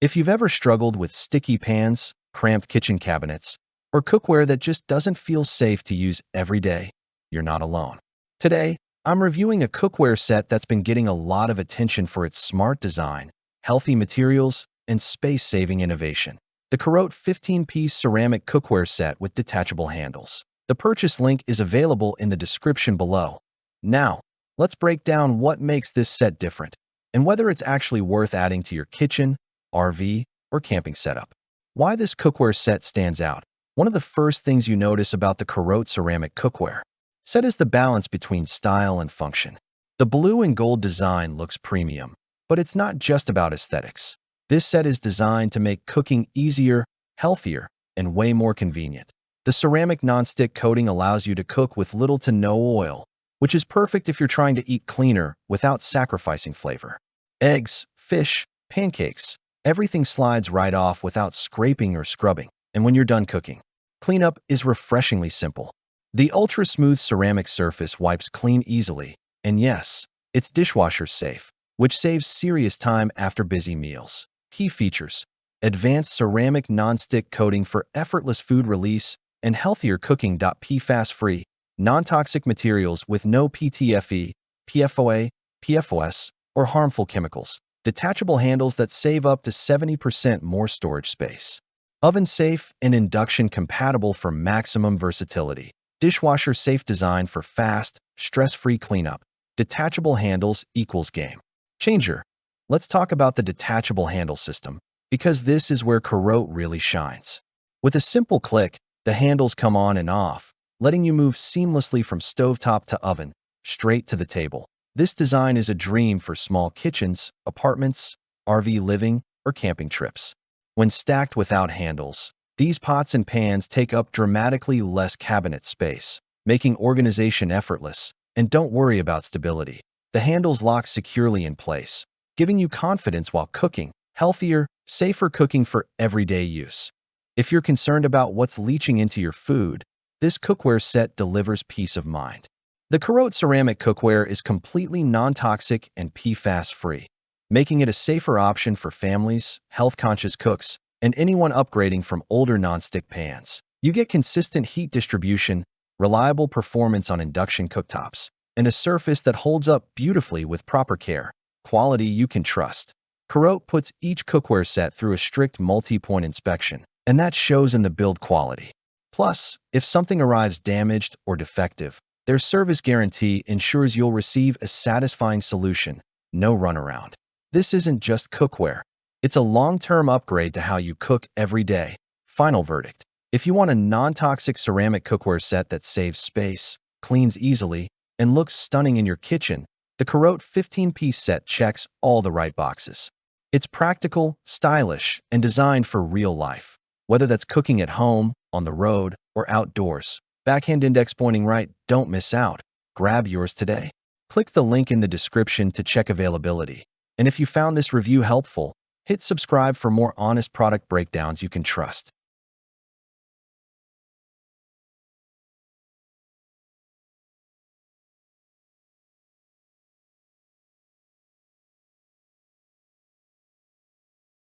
If you've ever struggled with sticky pans, cramped kitchen cabinets, or cookware that just doesn't feel safe to use every day, you're not alone. Today, I'm reviewing a cookware set that's been getting a lot of attention for its smart design, healthy materials, and space-saving innovation. The CAROTE 15-piece ceramic cookware set with detachable handles. The purchase link is available in the description below. Now, let's break down what makes this set different and whether it's actually worth adding to your kitchen, RV, or camping setup. Why this cookware set stands out. One of the first things you notice about the CAROTE ceramic cookware set is the balance between style and function. The blue and gold design looks premium, but it's not just about aesthetics. This set is designed to make cooking easier, healthier, and way more convenient. The ceramic nonstick coating allows you to cook with little to no oil, which is perfect if you're trying to eat cleaner without sacrificing flavor. Eggs, fish, pancakes, everything slides right off without scraping or scrubbing. And when you're done cooking, cleanup is refreshingly simple. The ultra-smooth ceramic surface wipes clean easily, and yes, it's dishwasher-safe, which saves serious time after busy meals. Key features: advanced ceramic non-stick coating for effortless food release and healthier cooking. PFAS-free, non-toxic materials with no PTFE, PFOA, PFOS, or harmful chemicals. Detachable handles that save up to 70% more storage space. Oven-safe and induction compatible for maximum versatility. Dishwasher-safe design for fast, stress-free cleanup. Detachable handles equals game changer. Let's talk about the detachable handle system, because this is where CAROTE really shines. With a simple click, the handles come on and off, letting you move seamlessly from stovetop to oven, straight to the table. This design is a dream for small kitchens, apartments, RV living, or camping trips. When stacked without handles, these pots and pans take up dramatically less cabinet space, making organization effortless. And don't worry about stability. The handles lock securely in place, giving you confidence while cooking. Healthier, safer cooking for everyday use. If you're concerned about what's leaching into your food, this cookware set delivers peace of mind. The CAROTE ceramic cookware is completely non-toxic and PFAS-free, making it a safer option for families, health-conscious cooks, and anyone upgrading from older non-stick pans. You get consistent heat distribution, reliable performance on induction cooktops, and a surface that holds up beautifully with proper care. Quality you can trust. CAROTE puts each cookware set through a strict multi-point inspection, and that shows in the build quality. Plus, if something arrives damaged or defective, their service guarantee ensures you'll receive a satisfying solution, no runaround. This isn't just cookware. It's a long-term upgrade to how you cook every day. Final verdict. If you want a non-toxic ceramic cookware set that saves space, cleans easily, and looks stunning in your kitchen, the CAROTE 15-piece set checks all the right boxes. It's practical, stylish, and designed for real life. Whether that's cooking at home, on the road, or outdoors. Backhand index pointing right, don't miss out. Grab yours today. Click the link in the description to check availability. And if you found this review helpful, hit subscribe for more honest product breakdowns you can trust.